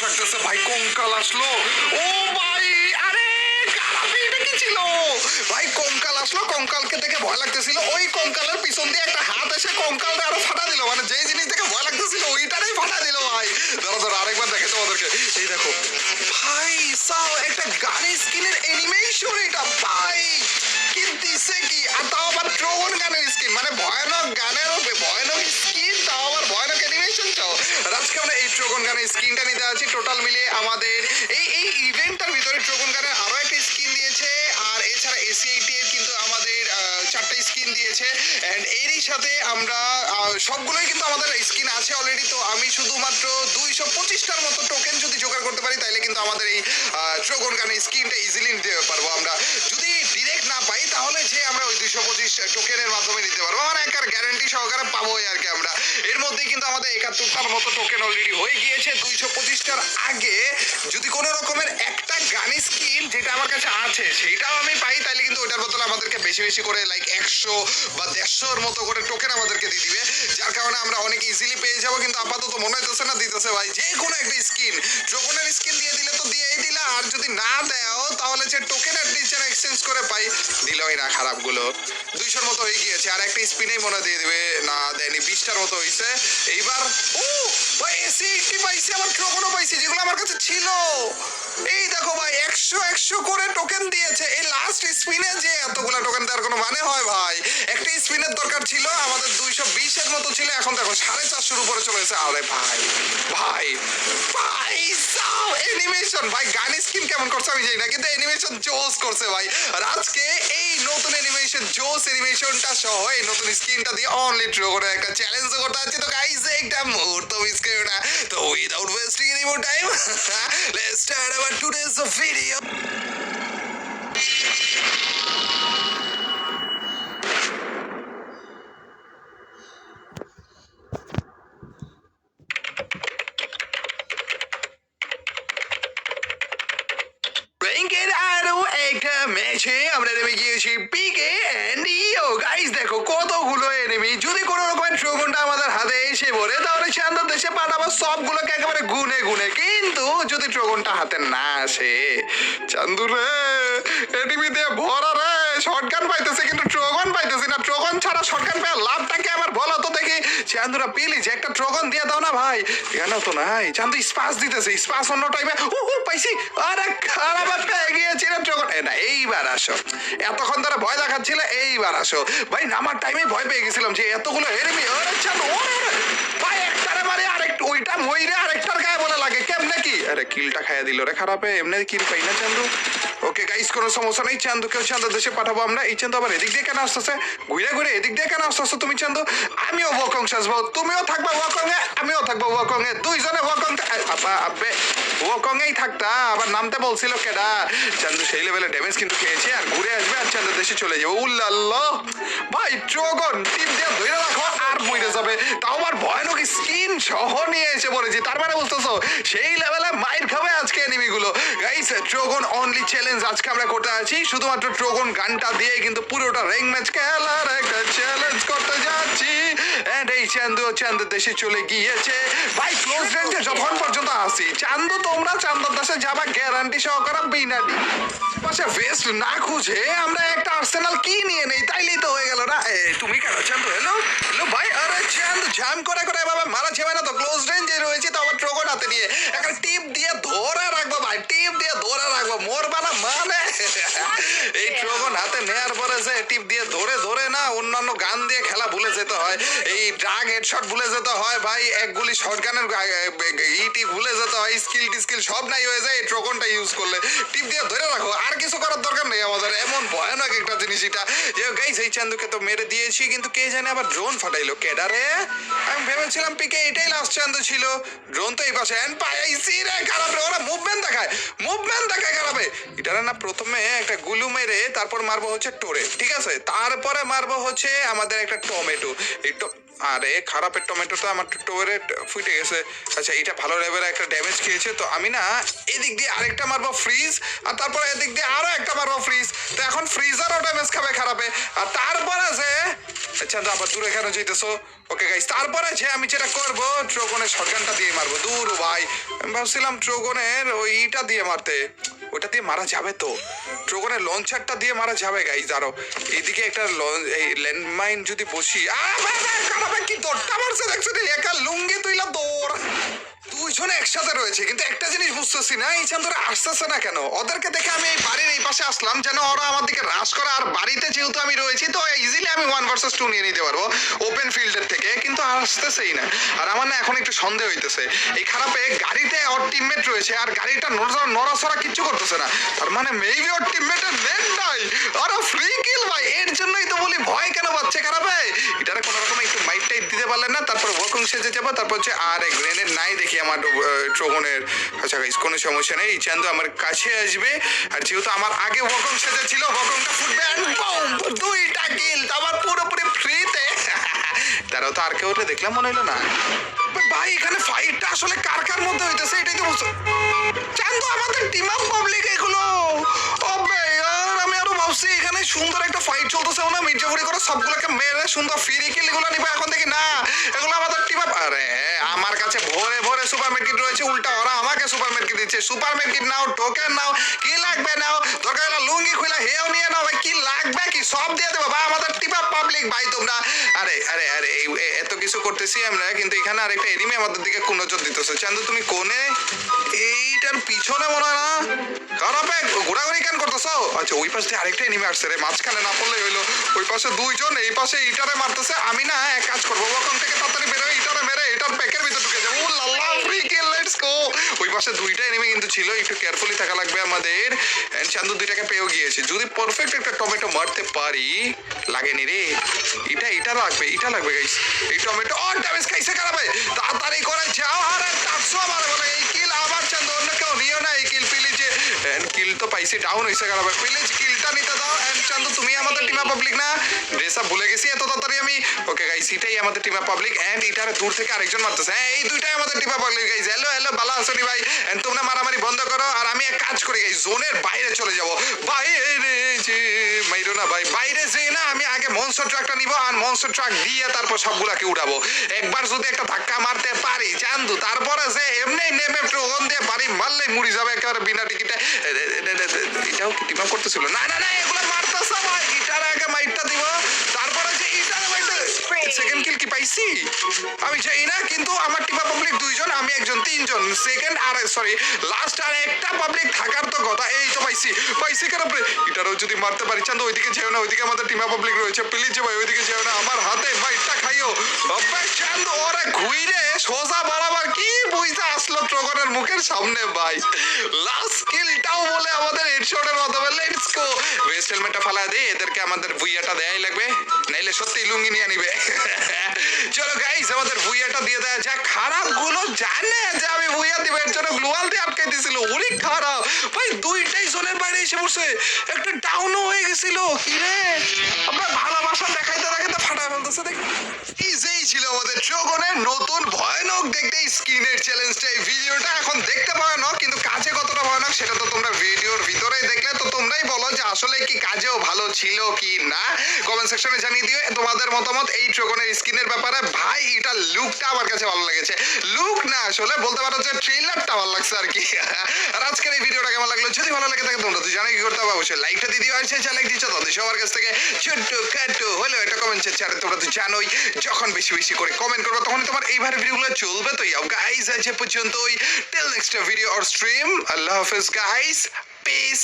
লাগতেছে ভাই, কঙ্কাল আসলো। ও ভাই, আরে খারাপই, এটা কি ছিল ভাই? কঙ্কাল আসলো, কঙ্কালকে দেখে ভয় লাগতেছিল। ওই কঙ্কালের পিছন দিয়ে একটা হাত এসে কঙ্কালটা আরো ফাটা দিল, মানে যেই জিনিস দেখে ভয় লাগতেছিল ওইটারই ফাটা দিল ভাই। ধরো ধরো, আরেকবার দেখে তোমাদেরকে। এই দেখো ভাই, সাও একটা গানের স্কিনের অ্যানিমেশন, এটা ভাই কি দিছে কি! আর তাও আবার ট্রোগন গানের স্কিন, মানে ভয়ানক গানের ভয়ানক স্কিন, তাও আবার ভয়ানক অ্যানিমেশন চাও। আর আজকে আমরা এই ট্রোগন গানের স্কিনটা নিতে আছি। টোটাল মিলিয়ে আমাদের এই ইভেন্টটার ভিতরে ট্রোগন গানের আরো একটা স্কিন দিয়েছে, আর এছাড়া এসি80 এর কিন্তু আমাদের 4টা স্কিন দিয়েছে। এন্ড এরই সাথে আমরা সবগুলোই কিন্তু আমাদের স্কিন আছে অলরেডি। তো আমি শুধুমাত্র 225টার মতো টোকেন যদি জোগাড় করতে পারি তাহলে কিন্তু আমাদের এই ট্রোগন গানের স্কিনটা ইজিলি নিতে পারবো আমরা। যদি ডিরেক্ট না পাই তাহলে যে আমরা ওই 225 টোকেনের মাধ্যমে নিতে পারবো, মানে একটা গ্যারান্টি সহকারে পাবোই আর কি আমরা। এর মধ্যে কিন্তু আমাদের 71টার মতো টোকেন অলরেডি হয়ে গিয়েছে। 225টার আগে যদি কোনো রকমের একটা গানি স্কিন যেটা আমার কাছে আছে সেইটাও আমি পাই তাহলে কিন্তু ওইটার বদলে আমাদেরকে বেশি বেশি করে লাইক 100 বা 150-র মতো করে টোকেন আমাদেরকে দিয়ে দিবে, যার কারণে আমরা অনেক ইজিলি পেয়ে যাবো। কিন্তু আপাতত মনে হইতেছে না দিতেছে ভাই। যে কোনো একটা স্কিন, ট্রোগনের স্কিন দিয়ে দিলে তো দিয়েই দিলা, আর যদি না দেও তাহলে যে টোকেন অ্যাটলিস্ট যেন এক্সচেঞ্জ করে পাই, দিলই না খারাপগুলো। 200-র মতো হয়ে গিয়েছে, আর একটা স্পিনেই মনে দিয়ে দিবে। না দেয়নি, 20টার মতো হয়েছে এইবার। ও ভাই, এসি80 পাইছি, আমার ট্রোগনও পাইছি যেগুলো আমার কাছে ছিল। এই দেখো ভাই, 100 করে টোকেন দিয়েছে। এই লাস্ট স্পিনে যে এতগুলা টোকেন দেওয়ার কোনো মানে হয় ভাই? একটা স্পিনের দরকার ছিল, আমাদের 220-এর মতো ছিল, এখন দেখো 450-এর উপরে চলে গেছে। আরে ভাই ভাই ভাই, সাও অ্যানিমেশন ভাই, গান স্কিন কেমন করছে আমি জানি না, কিন্তু অ্যানিমেশন জোস করছে ভাই। আর আজকে এই নতুন অ্যানিমেশন জোস অ্যানিমেশনটা সহ এই নতুন স্কিনটা দিয়ে অনলি ট্রো করে একটা চ্যালেঞ্জ করতে আছে। তো গাইস একটা মুহূর্ত মিস করো না। তো without wasting any more time, let's start our today's video. র্যাঙ্কের আরো একটা ম্যাচে আমরা নেমে গিয়েছি পিকে এন্ড ইও। গাইস দেখো কতগুলো এনিমি, যদি কোনো রকমের ট্রোগনটা আমাদের হাতে এসে পড়ে তাহলে শান্ত দেশে পাঠাবো সবগুলোকে একেবারে গুনে গুনে। কিন্তু যদি ট্রোগনটা হাতে না আসে, চান্দু রে এনিমি দিয়ে ভরা রে, শটগান পাইতেছে কিন্তু ট্রোগন পাইতেছি না। ট্রোগন ছাড়া শটগান পেয়ে লাভটাকে আমার বলো তো দেখি। চান্দুরা প্লিজ একটা ট্রোগন দিয়ে দাও না ভাই। কেন তো নাই, চান্দু স্পাস দিতেছে, স্পাস অন্য টাইমে পাইছি। আরে খারাপ পেয়ে গিয়েছি রে ট্রোগন। না এইবার আসো, এতক্ষণ ধরে ভয় দেখাচ্ছিলে, এইবার আসো ভাই। নামার টাইমে ভয় পেয়ে গেছিলাম যে এতগুলো এনিমি। আরে চান্দু ভাই, একটারে মারে আরেকটা, ওইটা মইরে আরেকটার গায়ে বলে লাগে কেমনে কি? আরে কিলটা খাইয়া দিল রে খারাপে, এমনি কিল পাই না চান্দু। ওকে গাইস, কোনো সমস্যা নেই, চান্দুকেও চান্দু দেশে পাঠাবো আমরা। এই চান্দু আবার এদিক দিয়ে কেন আসতেছে? ঘুরে ঘুরে এদিক দিয়ে কেন আসতেছো তুমি চান্দু? আমিও ওয়াকং আসবো, তুমিও থাকবা ওয়াকং এ, আমিও থাকবো ওয়াকং এ, দুইজনে ওয়াকং। আব্বে ওয়াকং এই থাকতা, আবার নামতে বলছিল কেডা? চান্দু সেই লেভেলে ড্যামেজ কিন্তু খেয়েছে, আর ঘুরে আসবে আর চান্দু দেশে চলে যাবে। উল্লাল্লাহ ভাই, ট্রোগন টিপ দিয়ে ধরে রাখো আর মরে যাবে। তাও আবার ভয়ানক স্কিন সহ নিয়ে এসে পড়েছি, তার মানে বুঝতেছো সেই লেভেলে মাইর খাবে আজকে এনিমিগুলো। গাইস ট্রোগন অনলি চ্যালেঞ্জ আজকে আমরা করতে আছি, শুধুমাত্র ট্রোগন গানটা দিয়ে কিন্তু পুরোটা র্যাঙ্ক ম্যাচ খেলার একটা চ্যালেঞ্জ করতে যাচ্ছি। এন্ড এই চান্দু দেশে চলে গিয়েছে ভাই। ক্লোজ রেঞ্জে যখন পর্যন্ত আসি চান্দু, তোমরা চান্দুর দেশে যাবা গ্যারান্টি সহকারে বিনাটি। পাশে ভেস্ট না খুঁজে আমরা একটা আর্সেনাল কি নিয়ে নেই, তাইলেই তো হয়ে গেল না। তুমি কেন চান্দু? হ্যালো হ্যালো ভাই। আরে চান্দু জাম করে করে বাবা মারা যাবে না তো? ক্লোজ রেঞ্জে রয়েছে তো আবার ট্রোগন হাতে নিয়ে একটা টিপ দিয়ে ধরে রাখবো ভাই, টিপ দিয়ে ধরে রাখবো, মরবা না মানে। এই ট্রোগন হাতে নেয়ার পরে যে টিপ দিয়ে ধরে ধরে না অন্যান্য গান দিয়ে খেলা ভুলে যেতে হয়, এই ড্রাগ হেডশট ভুলে যেতে হয় ভাই, এক গুলি শটগানের ইটি ভুলে যেতে হয়, স্কিল টিস্কিল সব নাই হয়ে যায় এই ট্রোগনটা ইউজ করলে। টিপ দিয়ে ধরে রাখো, আর কিছু করার দরকার নেই আমাদের। এমন ভয়ানক একটা জিনিস এটা। যে গাইস এই চান্দুকে তো মেরে দিয়েছি, কিন্তু কে জানে আবার ড্রোন ফাটাইলো কেডারে? আমি ভেবেছিলাম পিকে এটাই লাস্ট চান্দু ছিল। ড্রোন তো এই পাশে এন্ড পাইছি রে খারাপ রে। ওরা মুভমেন্ট দেখায় খারাপে। এটারে না প্রথমে একটা গুলু মেরে তারপর মারবো হচ্ছে টোরে, ঠিক আছে? তারপরে মারবো হচ্ছে আমাদের একটা টমেটো। এই আরে খারাপের টমেটোটা আমার টোরে ফুটে গেছে। আচ্ছা এটা ভালো লেভেলের একটা ড্যামেজ খেয়েছে, তো আমি না এদিক দিয়ে আরেকটা মারবো ফ্রিজ, আর তারপরে এদিক দিয়ে আরো একটা মারবো ফ্রিজ। তো এখন ফ্রিজারও ড্যামেজ খাবে খারাপে, আর তারপরে যে আচ্ছা তো আবার দূরে কেন যেতেছো? ওকে গাইস, তারপরে যে আমি যেটা করবো ট্রোগনের শটগানটা দিয়ে মারবো। দূর ভাই, আমি ভাবছিলাম ট্রোগনের ওইটা দিয়ে মারতে, ওটা দিয়ে মারা যাবে তো, ট্রোগনের লঞ্চারটা দিয়ে মারা যাবে গাইস। আরো এইদিকে একটা এই ল্যান্ডমাইন যদি বসি, খারাপে কি দৌড়টা মারছে দেখছো, একা লুঙ্গি তুইলা দৌড়। দুইজনে একসাথে রয়েছে, কিন্তু একটা জিনিস বুঝতেছি না, এই চান্দরা আসতেছে না কেন? ওদেরকে দেখে আমি এই বাড়ির এই পাশে আসলাম যেন ওরা আমার দিকে রাশ করে, আর বাড়িতে যেহেতু আমি রয়েছি তো ইজিলি আমি 1 vs 2 নিয়ে নিতে পারবো ওপেন ফিল্ডের থেকে, কিন্তু আসতেছেই না। আর আমার না এখন একটু সন্দেহ হইতেছে, এই খারাপে গাড়িতে ওর টিমমেট রয়েছে আর গাড়িটা নড়াচড়া কিচ্ছু করতেছে না, তার মানে মেবি ওর টিমমেটের নেট নাই, আর ফ্রি কিল ভাই। এর জন্যই তো বলি ভয় কেন পাচ্ছে খারাপে, এটারে কোনো রকম একটু মাইট টাইট দিতে পারলেন না, তারপর ওয়াকং সেজে যাবো, তারপর হচ্ছে আর গ্রেনেড নাই দেখি আমার ট্রোগনের। আচ্ছা গাইস কোনো সমস্যা নেই, চান্দু আমার কাছে আসবে, আর যেহেতু আমার আগে ওয়াকং সেজে ছিল, ওয়াকংটা ফুটবে এন্ড বুম, দুইটা কিল আমার পুরোপুরি ফ্রিতে। তারাও তো আর কেউ দেখলাম মনে হলো না ভাই। এখানে ফাইটটা আসলে কার কার মধ্যে হইতেছে এটাই তো বুঝছো। চান্দু আমাদের টিম আপ পাবলিক এগুলো, ওবে আর আমি আরো ভাবছি এখানে সুন্দর একটা ফাইট চলতেছে, না মির্জাপুরি করে সবগুলোকে মেরে সুন্দর ফ্রি কিল এগুলো নিবা, এখন দেখি না এগুলো আমাদের টিম আপ। আরে আমার কাছে ভরে ভরে সুপার মেডকিট রয়েছে, উল্টা ওরা আমাকে সুপার মেডকিট দিচ্ছে। সুপার মেডকিট নাও, টোকেন নাও, কি লাগবে নাও, দরকার হলে লুঙ্গি খুলে হেও নিয়ে নাও ভাই, কি লাগবে কি সব দিয়ে দেবো ভাই, আমাদের টিম আপ পাবলিক ভাই তোমরা। আরে আরে আরে এত কিছু করতেছি আমরা, কিন্তু এখানে আরেকটা এনিমি আমাদের দিকে কোন নজর দিতেছে। চান্দু তুমি কোনে? এইটার পিছনে মনে হয় না, খারাপে ঘোরাঘুরি কেন করতেছো? আচ্ছা ওই পাশে আরেকটা এনিমি আসছে রে, মাঝখানে না পড়লে হইলো। ওই পাশে দুইজন, এই পাশে ইটারে মারতেছে। আমি না এক কাজ করবো, ওখান থেকে তাড়াতাড়ি বেরোয়, ইটারে মেরে এটার প্যাকের ভিতরে ঢুকে যাবো। ও লাল্লা ফ্রি কিল, লেটস গো। ওই পাশে দুইটা এনিমি কিন্তু ছিল, একটু কেয়ারফুলি থাকা লাগবে আমাদের। এন্ড চান্দু দুইটাকে পেয়েও গিয়েছে, যদি পারফেক্ট একটা টমেটো মারতে পারি। লাগেনি রে, এটা লাগবে, এটা লাগবে গাইস। এই টমেটো ও ড্যামেজ খাইছে খারাপ, তাড়াতাড়ি করে যাও। আরে 400 মারে বলে এই কিল আবার চান্দু, অন্য কেউ নিও না এই কিল প্লিজ। এন্ড কিল তো পাইছি, ডাউন হইছে খারাপ, প্লিজ কিলটা নিতে দাও। এন্ড চান্দু তুমি আমাদের টিম পাবলিক না, ড্রেস আপ ভুলে গেছি এত তাড়াতাড়ি আমি। ওকে গাইস এটাই আমাদের টিম পাবলিক, এন্ড এটারে দূর থেকে আরেকজন মারতেছে। হ্যাঁ এই দুইটাই আমাদের team public guys. Hello hello ভালো আছো নি ভাই? এন্ড তোমরা মারামারি বন্ধ করো, আর আমি এক কাজ করি গাইস, জোনের বাইরে চলে যাব। বাইরে যে মাইরো না ভাই, বাইরে যে না আমি আগে মনস্টার ট্রাকটা নিব, আর মনস্টার ট্রাক দিয়ে তারপর সবগুলাকে উড়াবো। একবার যদি একটা ধাক্কা মারতে পারি চান্দু, তারপরে যে এমনি নেমে ট্রোগন দিয়ে বাড়ি মারলেই মুড়ি যাবে একেবারে বিনা টিকিটে। এটাও কি টিম আপ করতেছিল? না না না এগুলো মারতেছে ভাই, এটার আগে মাইটটা দিব, তারপরে যে এটারে মাইটটা। সেকেন্ড কিল কি পাইছি আমি চাই না, কিন্তু আমার টিম পাবলিক দুইজন, আমি একজন, তিনজন। সেকেন্ড আর সরি লাস্ট আর একটা পাবলিক থাকার তো কথা। এই তো পাইছি পাইছি খারাপ রে, এটারও যদি মারতে পারি। চান্দু ওইদিকে যেও না, ওইদিকে আমাদের টিম পাবলিক রয়েছে, প্লিজ যে ভাই ওইদিকে যেও না, আমার হাতে মাইটটা খাইও ভাই। চান্দু ওরে ঘুইরে সোজা বাড়াবার কি বুঝতে আসলো ট্রোগনের মুখের সামনে ভাই। লাস্ট কিলটাও বলে আমাদের হেডশটের মাধ্যমে। লেটস গো, ওয়েস্ট হেলমেটটা ফালা দে, এদেরকে আমাদের ভুইয়াটা দেয়াই লাগবে, নাইলে সত্যি লুঙ্গি নিয়ে নিবে। চলো গাইস আমাদের ভুইয়াটা দিয়ে দেয়া যাক। খারাপ গুলো জানে যে আমি ভুইয়া দিব, এর জন্য গ্লোয়াল দিয়ে আটকাই দিয়েছিল। ওরে খারাপ ভাই, দুইটাই জোনের বাইরে এসে বসে, একটা ডাউনও হয়ে গেছিল। কি রে আমরা ভালোবাসা দেখাইতে দেখাইতে ফাটা ফেলতেছে দেখ। এই ছিল আমাদের ট্রোগনের নতুন ভয়ানক দেখতে স্কিনের চ্যালেঞ্জটা। এই ভিডিওটা এখন দেখতে ভয়ানক, কিন্তু কাজে কতটা ভয়ানক সেটা তো তোমরা ভিডিওর ভিতরেই দেখলে। তো তোমরাই বলো যে আসলে কি কাজেও ভালো ছিল কি না, কমেন্ট সেকশনে জানিয়ে দিও তোমাদের মতামত এই ট্রোগনের স্কিনের ব্যাপারে। ভাই এটা লুকটা আমার কাছে ভালো লেগেছে, লুক না আসলে বলতে পারো যে ট্রেলারটা ভালো লাগছে আর কি। আর আজকের এই ভিডিওটা কেমন লাগলো, যদি ভালো লাগে থাকে তোমরা তো জানো কি করতে হবে, অবশ্যই লাইকটা দিয়ে দিও। আর সেই লাইক দিচ্ছ তাদের সবার কাছ থেকে ছোট্ট খাটো হলেও একটা কমেন্ট চাইছে। আর তোমরা তো জানোই যখন বেশি বেশি করে কমেন্ট করবে তখনই তোমার এইভাবে ভিডিওগুলো চলবে। তো গাইস আজ পর্যন্তই, till next video or stream, আল্লাহ হাফেজ গাইস, পিস।